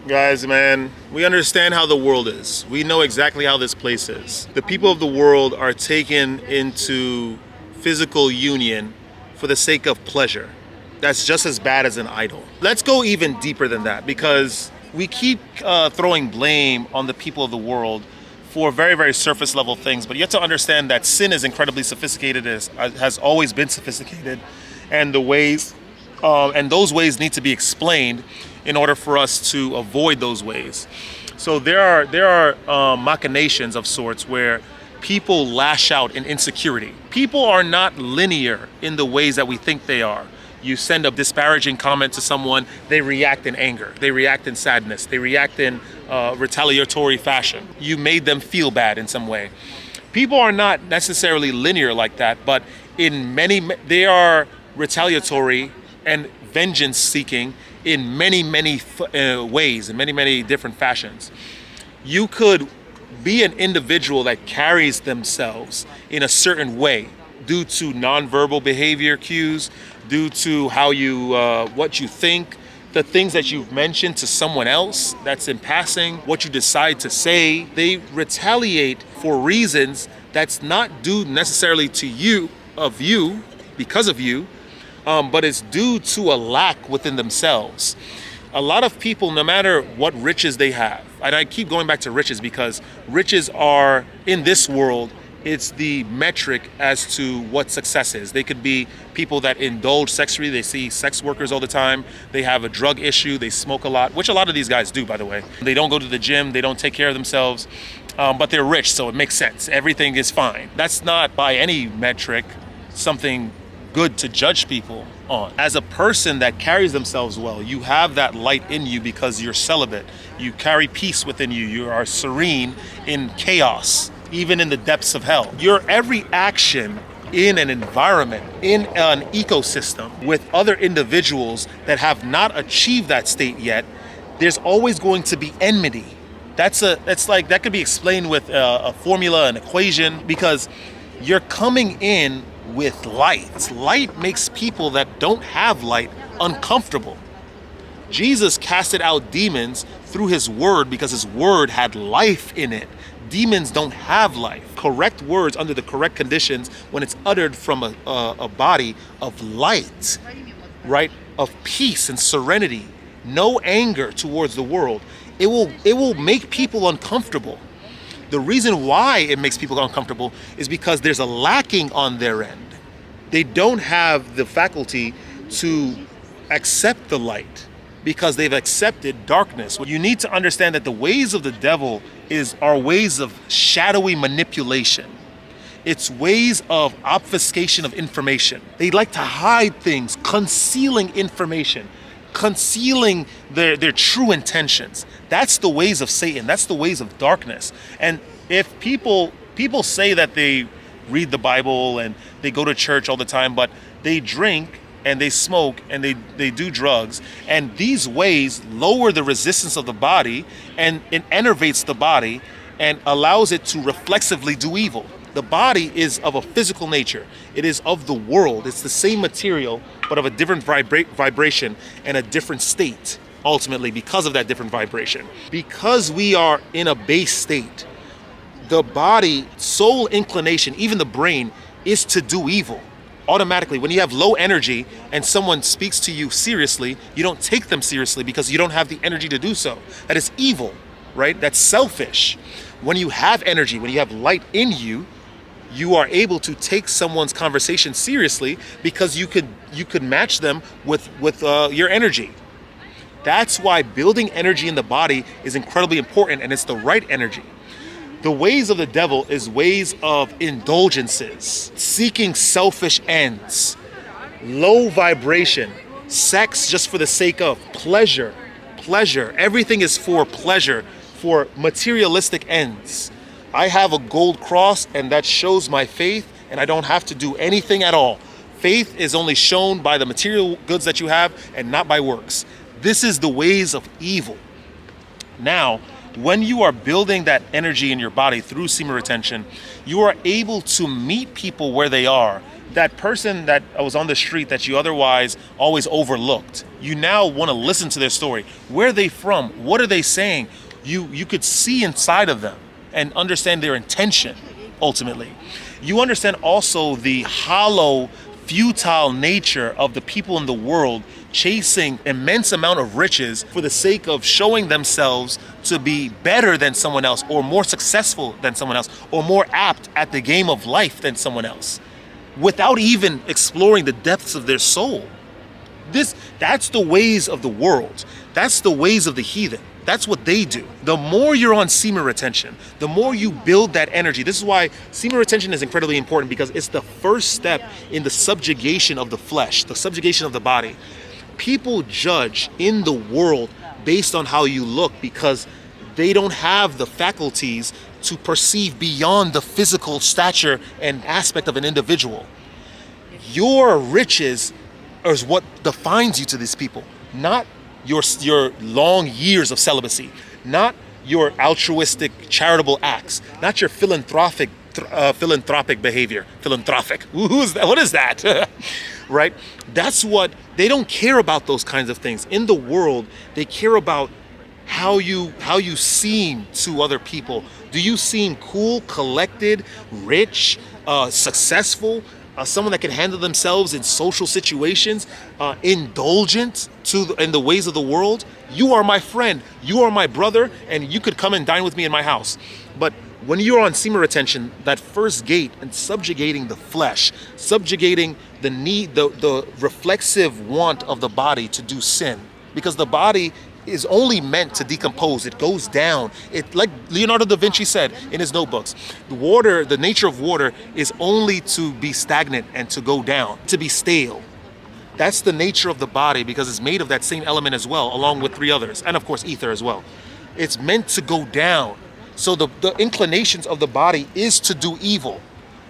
Guys, man, we understand how the world is. We know exactly how this place is. The people of the world are taken into physical union for the sake of pleasure. That's just as bad as an idol. Let's go even deeper than that, because we keep throwing blame on the people of the world for very, very surface level things, but you have to understand that sin is incredibly sophisticated, has always been sophisticated, and those ways need to be explained in order for us to avoid those ways. So there are machinations of sorts where people lash out in insecurity. People are not linear in the ways that we think they are. You send a disparaging comment to someone, they react in anger, they react in sadness, they react in retaliatory fashion. You made them feel bad in some way. People are not necessarily linear like that, but they are retaliatory and vengeance seeking in many ways, in many different fashions. You could be an individual that carries themselves in a certain way due to nonverbal behavior cues, due to how you, what you think, the things that you've mentioned to someone else that's in passing, what you decide to say. They retaliate for reasons that's not due necessarily to you, because of you, but it's due to a lack within themselves. A lot of people, no matter what riches they have, and I keep going back to riches because riches are, in this world, it's the metric as to what success is. They could be people that indulge sexually. They see sex workers all the time. They have a drug issue. They smoke a lot, which a lot of these guys do, by the way. They don't go to the gym. They don't take care of themselves, but they're rich, so it makes sense. Everything is fine. That's not, by any metric, something good to judge people on. As a person that carries themselves well, you have that light in you because you're celibate. You carry peace within you. You are serene in chaos, even in the depths of hell. Your every action in an environment, in an ecosystem with other individuals that have not achieved that state yet, there's always going to be enmity. That could be explained with a formula, an equation, because you're coming in with light. Light makes people that don't have light uncomfortable. Jesus casted out demons through his word because his word had life in it. Demons don't have life. Correct words under the correct conditions, when it's uttered from a body of light, right? Of peace and serenity, no anger towards the world, it will make people uncomfortable. The reason why it makes people uncomfortable is because there's a lacking on their end. They don't have the faculty to accept the light because they've accepted darkness. You need to understand that the ways of the devil are ways of shadowy manipulation. It's ways of obfuscation of information. They like to hide things, concealing information, concealing their true intentions. That's the ways of Satan. That's the ways of darkness. And if people say that they read the Bible and they go to church all the time, but they drink and they smoke and they do drugs, and these ways lower the resistance of the body, and it enervates the body and allows it to reflexively do evil. The body is of a physical nature. It is of the world. It's the same material, but of a different vibration and a different state, ultimately, because of that different vibration. Because we are in a base state, the body, soul inclination, even the brain, is to do evil. Automatically, when you have low energy and someone speaks to you seriously, you don't take them seriously because you don't have the energy to do so. That is evil, right? That's selfish. When you have energy, when you have light in you, you are able to take someone's conversation seriously because you could match them with your energy. That's why building energy in the body is incredibly important, and it's the right energy. The ways of the devil is ways of indulgences, seeking selfish ends, low vibration, sex just for the sake of pleasure. Everything is for pleasure, for materialistic ends. I have a gold cross, and that shows my faith, and I don't have to do anything at all. Faith is only shown by the material goods that you have and not by works. This is the ways of evil. Now, When you are building that energy in your body through semen retention, you are able to meet people where they are. That person that was on the street that you otherwise always overlooked, you now want to listen to their story. Where are they from? What are they saying? You could see inside of them and understand their intention, ultimately. You understand also the hollow, futile nature of the people in the world chasing immense amount of riches for the sake of showing themselves to be better than someone else, or more successful than someone else, or more apt at the game of life than someone else, without even exploring the depths of their soul. That's the ways of the world. That's the ways of the heathen. That's what they do. The more you're on semen retention, the more you build that energy. This is why semen retention is incredibly important, because it's the first step in the subjugation of the flesh, the subjugation of the body. People judge in the world based on how you look, because they don't have the faculties to perceive beyond the physical stature and aspect of an individual. Your riches is what defines you to these people, not your long years of celibacy, not your altruistic charitable acts, not your philanthropic behavior. Philanthropic. Who is that? What is that? Right? That's what they don't care about. Those kinds of things in the world. They care about how you seem to other people. Do you seem cool, collected, rich, successful? Someone that can handle themselves in social situations, indulgent in the ways of the world? You are my friend, you are my brother, and you could come and dine with me in my house. But when you're on semen retention, that first gate and subjugating the flesh, subjugating the need, the reflexive want of the body to do sin, because the body is only meant to decompose. It goes down. It, like Leonardo da Vinci said in his notebooks, the nature of water is only to be stagnant and to go down, to be stale. That's the nature of the body, because it's made of that same element as well, along with 3 others, and of course ether as well. It's meant to go down. So the inclinations of the body is to do evil.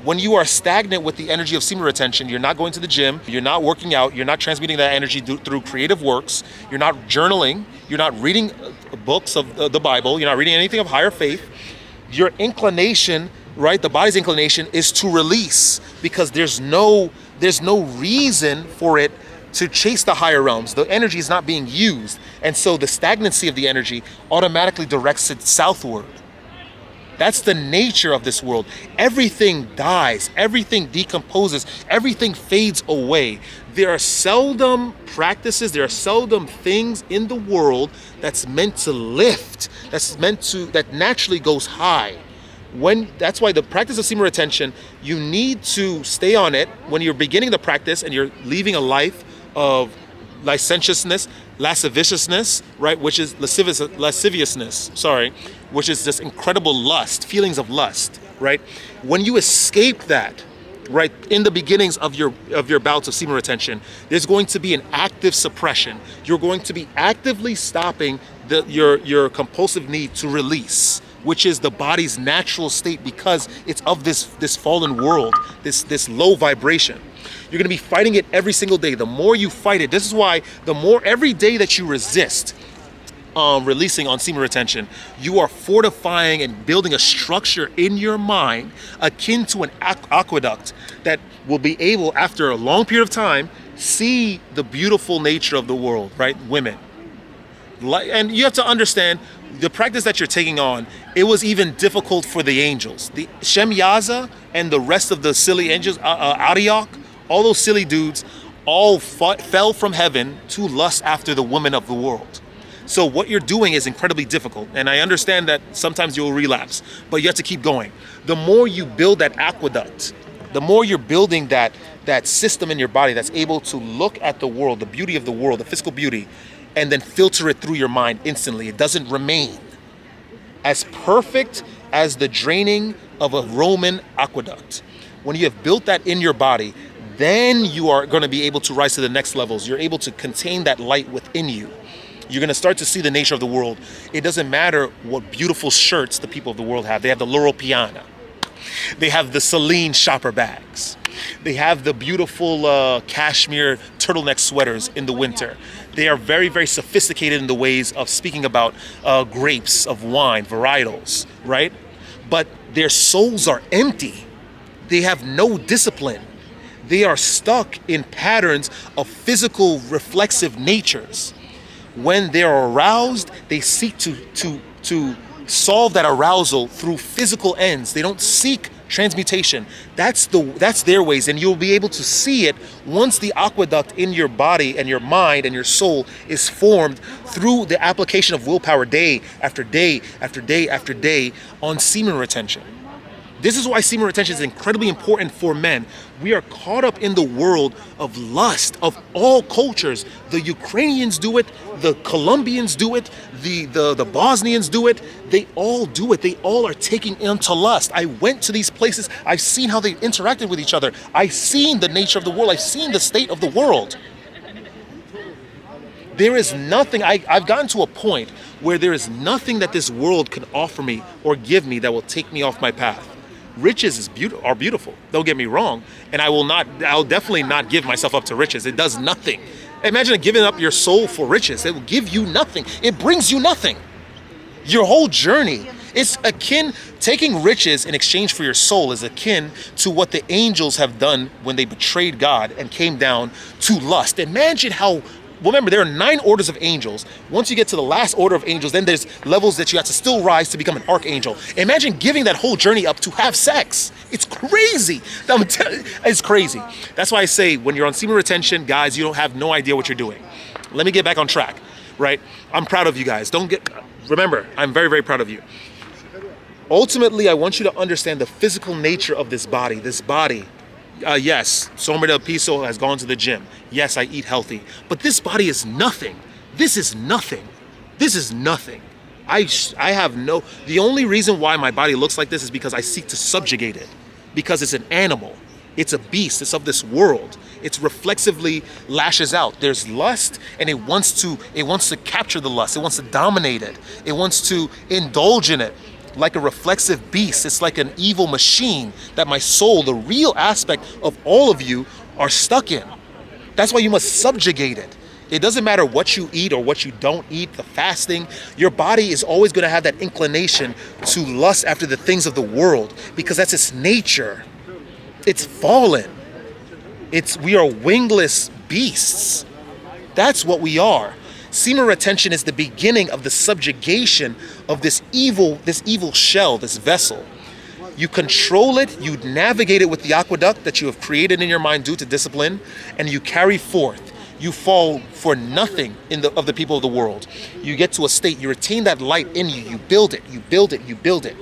When you are stagnant with the energy of semen retention, you're not going to the gym, you're not working out, you're not transmuting that energy through creative works, you're not journaling, you're not reading books of the Bible, you're not reading anything of higher faith. Your inclination, right, the body's inclination is to release, because there's no reason for it to chase the higher realms. The energy is not being used, and so the stagnancy of the energy automatically directs it southward. That's the nature of this world. Everything dies, everything decomposes, everything fades away. There are seldom practices, there are seldom things in the world that's meant to lift, that naturally goes high. That's why the practice of semen retention, you need to stay on it when you're beginning the practice and you're leaving a life of licentiousness, lasciviousness, right, which is lasciviousness, which is this incredible lust, feelings of lust, right? When you escape that, right, in the beginnings of your bouts of semen retention, there's going to be an active suppression. You're going to be actively stopping your compulsive need to release, which is the body's natural state, because it's of this fallen world, this low vibration. You're going to be fighting it every single day. The more you fight it, this is why every day that you resist releasing on semen retention, you are fortifying and building a structure in your mind akin to an aqueduct that will be able, after a long period of time, see the beautiful nature of the world, right? Women. And you have to understand, the practice that you're taking on, it was even difficult for the angels. The Shem Yaza and the rest of the silly angels, Arioch, all those silly dudes, all fell from heaven to lust after the women of the world. So what you're doing is incredibly difficult. And I understand that sometimes you'll relapse, but you have to keep going. The more you build that aqueduct, the more you're building that system in your body that's able to look at the world, the beauty of the world, the physical beauty, and then filter it through your mind instantly. It doesn't remain. As perfect as the draining of a Roman aqueduct. When you have built that in your body, then you are going to be able to rise to the next levels. You're able to contain that light within you. You're going to start to see the nature of the world. It doesn't matter what beautiful shirts the people of the world have. They have the Loro Piana. They have the Celine shopper bags. They have the beautiful cashmere turtleneck sweaters in the winter. They are very, very sophisticated in the ways of speaking about grapes, of wine, varietals, right? But their souls are empty. They have no discipline. They are stuck in patterns of physical reflexive natures. When they're aroused, they seek to solve that arousal through physical ends. They don't seek transmutation. That's their ways, and you'll be able to see it once the aqueduct in your body and your mind and your soul is formed through the application of willpower day after day after day after day on semen retention. This is why semen retention is incredibly important for men. We are caught up in the world of lust of all cultures. The Ukrainians do it, the Colombians do it, the Bosnians do it. They all do it. They all are taking into lust. I went to these places. I've seen how they interacted with each other. I've seen the nature of the world. I've seen the state of the world. There is nothing, I've gotten to a point where there is nothing that this world can offer me or give me that will take me off my path. Riches are beautiful. Don't get me wrong, and I'll definitely not give myself up to riches. It does nothing. Imagine giving up your soul for riches. It will give you nothing. It brings you nothing. Your whole journey, it's akin, taking riches in exchange for your soul is akin to what the angels have done when they betrayed God and came down to lust. Imagine how. Remember, there are 9 orders of angels. Once you get to the last order of angels, then there's levels that you have to still rise to become an archangel. Imagine giving that whole journey up to have sex. It's crazy. It's crazy. That's why I say when you're on semen retention, guys, you don't have no idea what you're doing. Let me get back on track, right? I'm proud of you guys. Remember, I'm very, very proud of you. Ultimately, I want you to understand the physical nature of this body. Yes, Sombrita Piso has gone to the gym. Yes, I eat healthy. But this body is nothing. This is nothing. This is nothing. The only reason why my body looks like this is because I seek to subjugate it. Because it's an animal. It's a beast. It's of this world. It's reflexively lashes out. There's lust, and it wants to capture the lust. It wants to dominate it. It wants to indulge in it. Like a reflexive beast. It's like an evil machine that my soul, the real aspect of all of you, are stuck in. That's why you must subjugate it. It doesn't matter what you eat or what you don't eat, the fasting. Your body is always going to have that inclination to lust after the things of the world because that's its nature. It's fallen. We are wingless beasts. That's what we are. Semen retention is the beginning of the subjugation of this evil shell, this vessel. You control it, you navigate it with the aqueduct that you have created in your mind due to discipline, and you carry forth. You fall for nothing of the people of the world. You get to a state, you retain that light in you, you build it, you build it, you build it.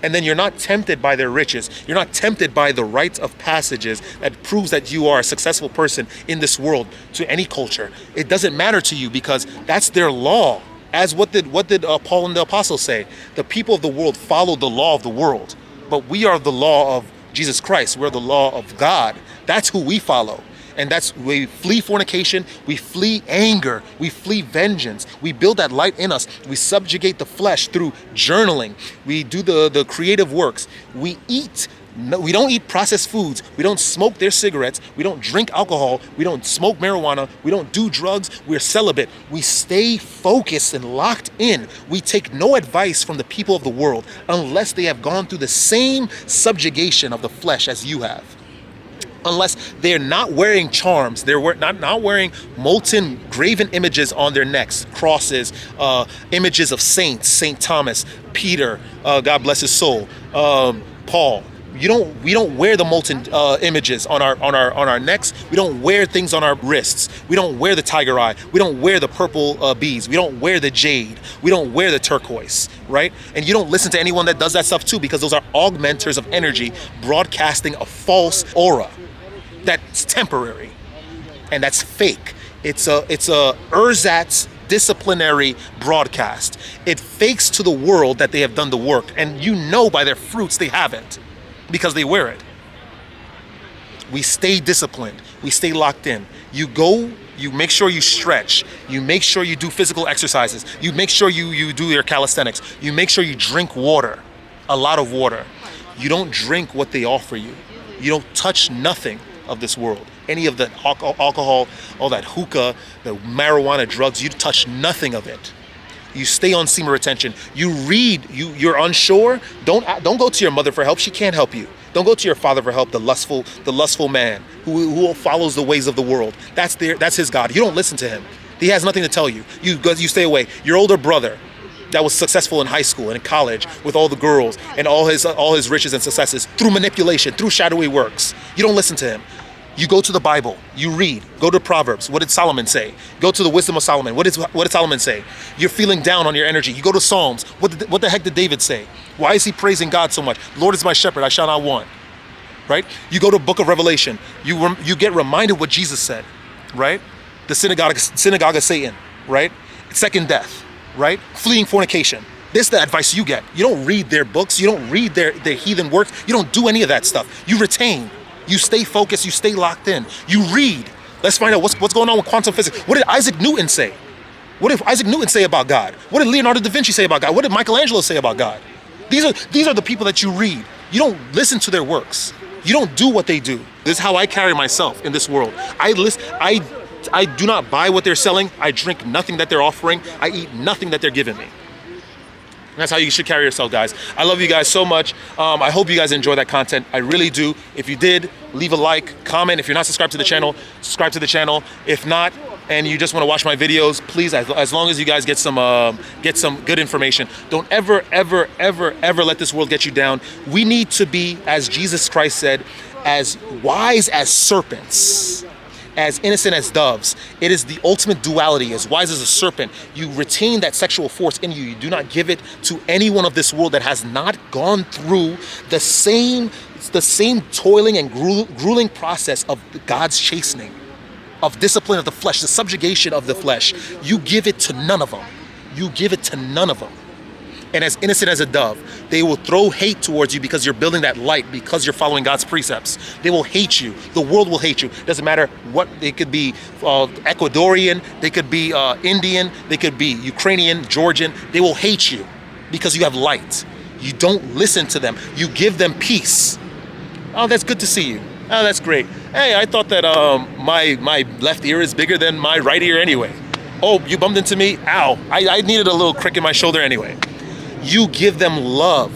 And then you're not tempted by their riches. You're not tempted by the rites of passages that proves that you are a successful person in this world to any culture. It doesn't matter to you because that's their law. As what did Paul and the apostles say? The people of the world follow the law of the world, but we are the law of Jesus Christ. We're the law of God. That's who we follow. And we flee fornication, we flee anger, we flee vengeance. We build that light in us. We subjugate the flesh through journaling. We do the creative works. We don't eat processed foods. We don't smoke their cigarettes. We don't drink alcohol. We don't smoke marijuana. We don't do drugs. We're celibate. We stay focused and locked in. We take no advice from the people of the world unless they have gone through the same subjugation of the flesh as you have. Unless they're not wearing charms, they're not wearing molten graven images on their necks, crosses, images of saints, Saint Thomas, Peter, God bless his soul, Paul. We don't wear the molten images on our necks. We don't wear things on our wrists. We don't wear the tiger eye. We don't wear the purple beads. We don't wear the jade. We don't wear the turquoise, right? And you don't listen to anyone that does that stuff too, because those are augmenters of energy broadcasting a false aura that's temporary and that's fake. It's a ersatz disciplinary broadcast. It fakes to the world that they have done the work, and you know by their fruits they haven't, because they wear it. We stay disciplined. We stay locked in. You go, you make sure you stretch. You make sure you do physical exercises. You make sure you do your calisthenics. You make sure you drink water, a lot of water. You don't drink what they offer you. You don't touch nothing of this world. any of the alcohol, all that hookah, the marijuana, drugs. You touch nothing of it. You stay on semen retention. You read. You're unsure. Don't go to your mother for help. She can't help you. Don't go to your father for help. The lustful man who follows the ways of the world. That's his God. You don't listen to him. He has nothing to tell you. You stay away. Your older brother, that was successful in high school and in college with all the girls and all his riches and successes through manipulation, through shadowy works. You don't listen to him. You go to the Bible, you read, go to Proverbs. What did Solomon say? Go to the wisdom of Solomon. What did Solomon say? You're feeling down on your energy. You go to Psalms. What the heck did David say? Why is he praising God so much? Lord is my shepherd, I shall not want. Right? You go to Book of Revelation. You get reminded what Jesus said. Right? The synagogue of Satan. Right? Second death. Right? Fleeing fornication. This is the advice you get. You don't read their books. You don't read their heathen works. You don't do any of that stuff. You retain. You stay focused. You stay locked in. You read. Let's find out what's going on with quantum physics. What did Isaac Newton say? What did Isaac Newton say about God? What did Leonardo da Vinci say about God? What did Michelangelo say about God? These are the people that you read. You don't listen to their works. You don't do what they do. This is how I carry myself in this world. I do not buy what they're selling. I drink nothing that they're offering. I eat nothing that they're giving me. That's how you should carry yourself, guys. I love you guys so much. I hope you guys enjoy that content. I really do. If you did, leave a like, comment. If you're not subscribed to the channel, subscribe to the channel. If not, and you just want to watch my videos, please, as long as you guys get some good information, don't ever let this world get you down. We need to be, as Jesus Christ said, as wise as serpents, as innocent as doves. It is the ultimate duality. As wise as a serpent, you retain that sexual force in you. You do not give it to anyone of this world that has not gone through the same toiling and grueling process of God's chastening, of discipline of the flesh, the subjugation of the flesh. You give it to none of them. You give it to none of them. And as innocent as a dove, they will throw hate towards you because you're building that light, because you're following God's precepts. They will hate you. The world will hate you. Doesn't matter what, they could be Ecuadorian, they could be Indian, they could be Ukrainian, Georgian. They will hate you because you have light. You don't listen to them. You give them peace. Oh, that's good to see you. Oh, that's great. Hey, I thought that my left ear is bigger than my right ear anyway. Oh, you bumped into me? Ow. I needed a little crick in my shoulder anyway. You give them love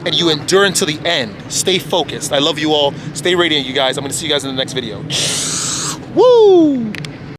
and you endure until the end. Stay focused. I love you all. Stay radiant, you guys. I'm going to see you guys in the next video. Woo!